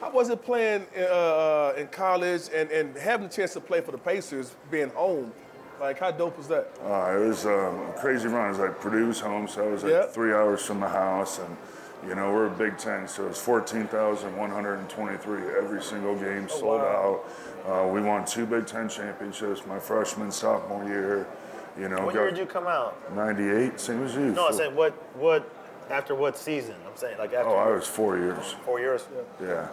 How was it playing in college and having the chance to play for the Pacers, being home? Like, how dope was that? It was a crazy run. It was like Purdue's home, so I was like 3 hours from the house, and we're a Big Ten, so it was 14,123 every single game sold out. We won 2 Big Ten championships my freshman, sophomore year. What year did you come out? 98, same as you. No, I'm saying after what season? I'm saying like after. I was 4 years. 4 years? Yeah.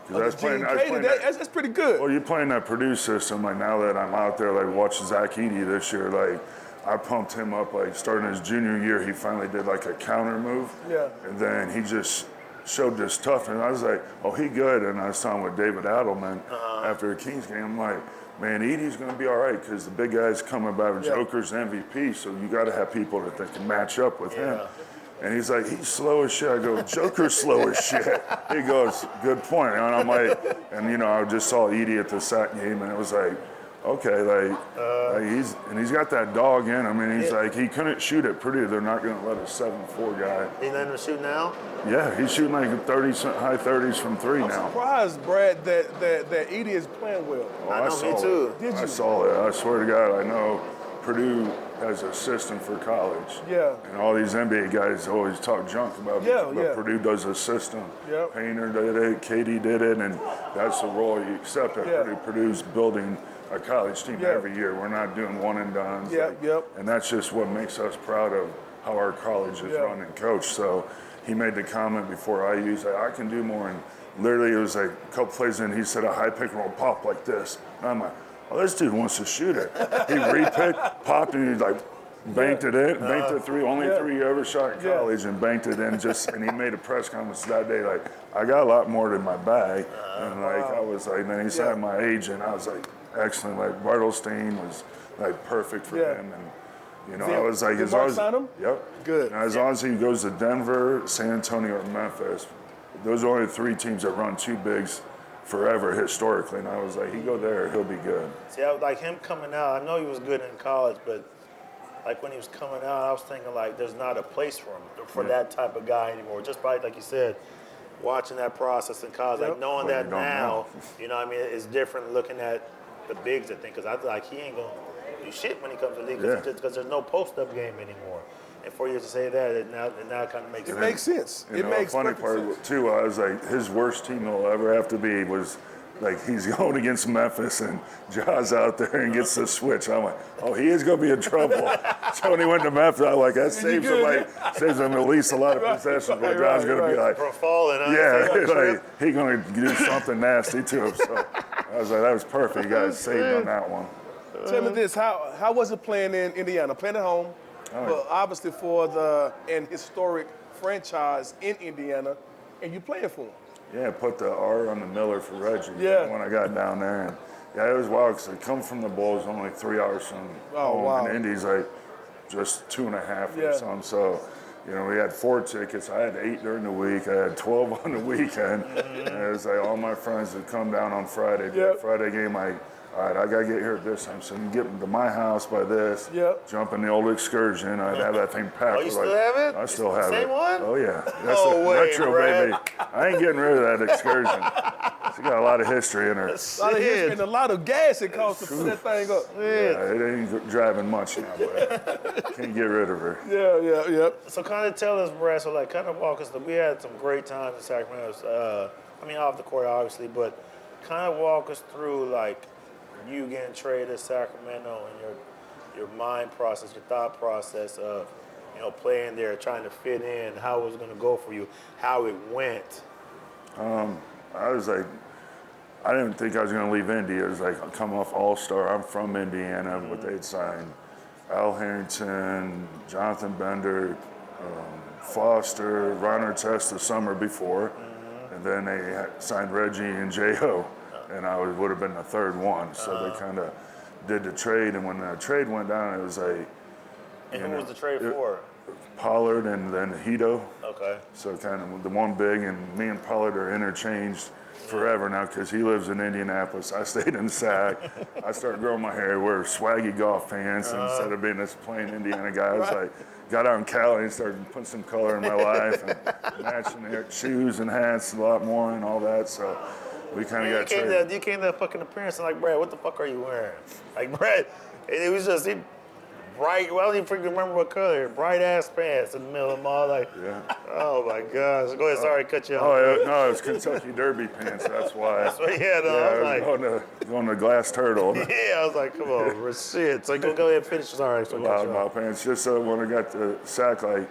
That's pretty good. Well, you playing that Purdue system. Like now that I'm out there, like watching Zach Edey this year, like I pumped him up. Like starting his junior year, he finally did like a counter move. Yeah. And then he just showed this toughness. I was like, oh, he good. And I was talking with David Adelman after the Kings game. I'm like, man, Edey's going to be all right because the big guy's coming by with Joker's MVP. So you got to have people that can match up with him. And he's like, he's slow as shit. I go, Joker's slow as shit. He goes, good point. And I'm like, I just saw Edey at the Sac game, and it was like, okay, he's got that dog in him. And he's like, he couldn't shoot at Purdue. They're not going to let a 7'4" guy. He letting him shoot now? Yeah, he's shooting like high 30s from three I'm now. I'm surprised, Brad, that Edey is playing well. I know, me too. Did you? I saw it. I swear to God, I know Purdue has a system for college. Yeah. And all these NBA guys always talk junk about it. But Purdue does a system. Yep. Painter did it, Katie did it, and that's the role you accept at Purdue. Purdue's building a college team every year. We're not doing one and dones. And that's just what makes us proud of how our college is run and coached. So he made the comment before I used it, I can do more. And literally it was like a couple plays in, he said a high pick and roll pop like this. And I'm like, oh, this dude wants to shoot it. He repicked, popped, and he like banked it in, banked it three. Only 3 you ever shot in college, and banked it in. And he made a press conference that day like, I got a lot more in my bag. And like I was like, then he signed my agent. I was like, excellent. Like Bartelstein was like perfect for him. And I was like, as long as sign him? Good. And as long as he goes to Denver, San Antonio, or Memphis, those are only 3 teams that run 2 bigs forever historically, and I was like, he go there, he'll be good. See, I was like him coming out. I know he was good in college, but like when he was coming out, I was thinking like, there's not a place for him for that type of guy anymore. Just by like you said, watching that process in college, like knowing that now, what I mean, it's different looking at the bigs. I think because I feel like he ain't gonna do shit when he comes to the league because there's no post-up game anymore. And for you to say that, it now kind of makes sense. It makes sense. It makes funny part too. I was like, his worst team he'll ever have to be was like he's going against Memphis and Ja's out there and gets the switch. I'm like, oh, he is going to be in trouble. So when he went to Memphis, I'm like, that saves him at least a lot of possessions. But Ja's going to be like, from falling. Like he's going to do something nasty to him. So I was like, that was perfect. You guys saved on that one. Tell me this: how was it playing in Indiana? Playing at home. Well, obviously for an historic franchise in Indiana, and you playing for them. Yeah, put the R on the Miller for Reggie when I got down there. And it was wild because I come from the Bulls, only like 3 hours from home, and Indy's like just 2.5 or something. So, we had 4 tickets. I had 8 during the week. I had 12 on the weekend. And it was like all my friends would come down on Friday. Friday game, all right, I got to get here at this time. So you can get to my house by this, jump in the old excursion. I'd have that thing packed. Oh, you still have it? I still have it. Same one? Oh, yeah. That's the retro, baby. I ain't getting rid of that excursion. She got a lot of history in her. A lot of history and a lot of gas it costs to put that thing up. Yeah, it ain't driving much now, but can't get rid of her. So kind of tell us, Brad, so like kind of walk us through. We had some great times in Sacramento. Off the court, obviously, but kind of walk us through like, you getting traded to Sacramento and your mind process, your thought process of, playing there, trying to fit in, how it was going to go for you, how it went. I was like, I didn't think I was going to leave Indy. It was like, I'm coming off All-Star. I'm from Indiana, but they'd signed Al Harrington, Jonathan Bender, Foster, Ron Artest the summer before, and then they had signed Reggie and J.O., and I would have been the third one. So they kind of did the trade, and when the trade went down, it was like... And who was the trade for? Pollard and then Hito. Okay. So kind of the one big, and me and Pollard are interchanged forever now because he lives in Indianapolis. I stayed in Sac. I started growing my hair, wear swaggy golf pants, and instead of being this plain Indiana guy, I was like, got out in Cali and started putting some color in my life and matching shoes and hats a lot more and all that. So we kind of got traded. You came to that fucking appearance and like, Brad, what the fuck are you wearing? Like, Brad, it was just bright. Well, I don't even freaking remember what color. Bright ass pants in the middle of the mall. Like, oh my gosh. Go ahead. Sorry, cut you off. Oh no, it was Kentucky Derby pants. That's why. That's what. Yeah, no. I was like, going to glass turtle. Yeah, I was like, come on, shit. So go ahead and finish. Sorry. So Loudmouth pants. Just when I got to Sac, like,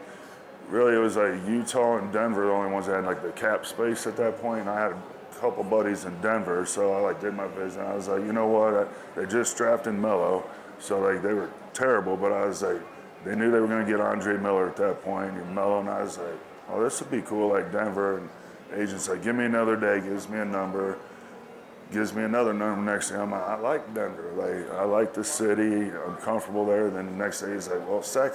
really, it was like Utah and Denver, the only ones that had like the cap space at that point. And I had a couple buddies in Denver, so I like did my vision. I was like, you know what? They just drafted Melo, so like they were terrible, but I was like, they knew they were going to get Andre Miller at that point, and Melo, and I was like, oh, this would be cool, like Denver, and agents like, give me another day, gives me a number, gives me another number next day. I'm like, I like Denver, like, I like the city, I'm comfortable there. Then the next day he's like, well, Sac,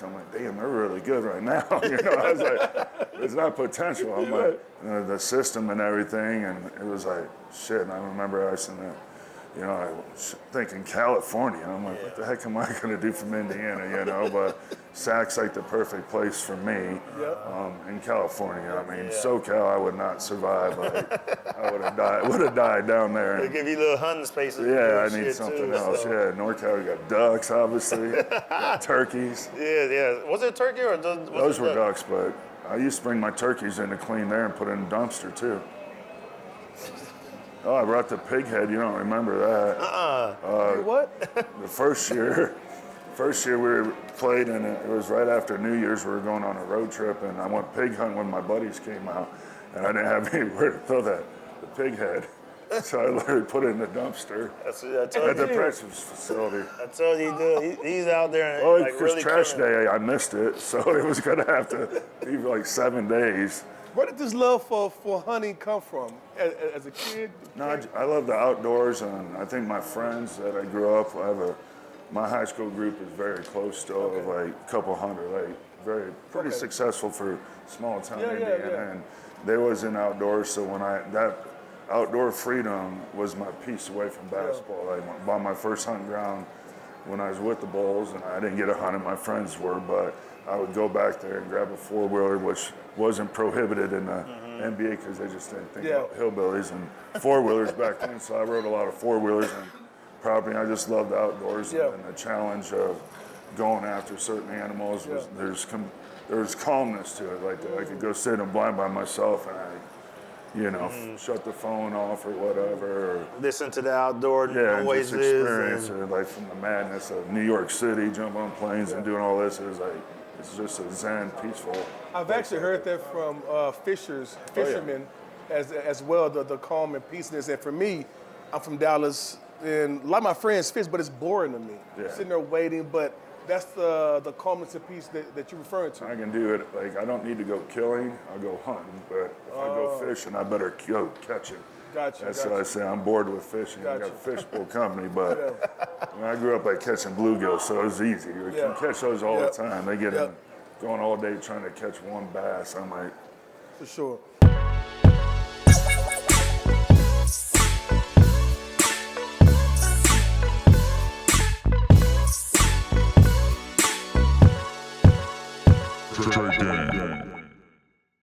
I'm like, damn, they're really good right now. You know, I was like, there's not potential. I'm like, the system and everything, and it was like, shit, and I remember asking that. You know, I was thinking California. I'm like, what the heck am I going to do from Indiana, you know? But Sac's like the perfect place for me in California. I mean, SoCal, I would not survive. Like, I would have died down there. They give you little hunting spaces. Yeah, I need something else. So. Yeah, NorCal, we got ducks, obviously. Got turkeys. Yeah. Was it turkey or those were ducks, but I used to bring my turkeys in to clean there and put in a dumpster, too. Oh, I brought the pig head. You don't remember that? What? The first year we played, and it was right after New Year's. We were going on a road trip, and I went pig hunting when my buddies came out, and I didn't have anywhere to throw the pig head, so I literally put it in the dumpster at the Pretzels facility. I told you, dude, he's out there. And, well, like, because really trash day, I missed it, so it was gonna have to be like 7 days. Where did this love for hunting come from? As a kid? No, I love the outdoors, and I think my friends that I grew up, my high school group is very close still, of like a couple hundred, like pretty successful for small town Indiana, and they was in outdoors, so when that outdoor freedom was my piece away from basketball. I bought my first hunting ground when I was with the Bulls, and I didn't get a hunt, and my friends were, but I would go back there and grab a four-wheeler, which wasn't prohibited in the NBA because they just didn't think about hillbillies and four-wheelers back then. So I rode a lot of four-wheelers and property. I just loved the outdoors and the challenge of going after certain animals. There's calmness to it. Like I could go sit in a blind by myself and shut the phone off or whatever. Or, listen to the outdoor noises. Just experience it, like from the madness of New York City, jumping on planes and doing all this. It was like, it's just a zen, peaceful. I've actually heard that from fishermen as well, the calm and peaceness. And for me, I'm from Dallas, and a lot of my friends fish, but it's boring to me. Sitting there waiting, but that's the calmness and peace that you're referring to. I can do it, like I don't need to go killing, I'll go hunting, but if I go fishing, I better go catching. Gotcha. That's what I say, I'm bored with fishing. I got a fishbowl company, but when I grew up like catching bluegill, so it was easy. You can catch those all the time. They get in going all day trying to catch one bass. I'm like, for sure.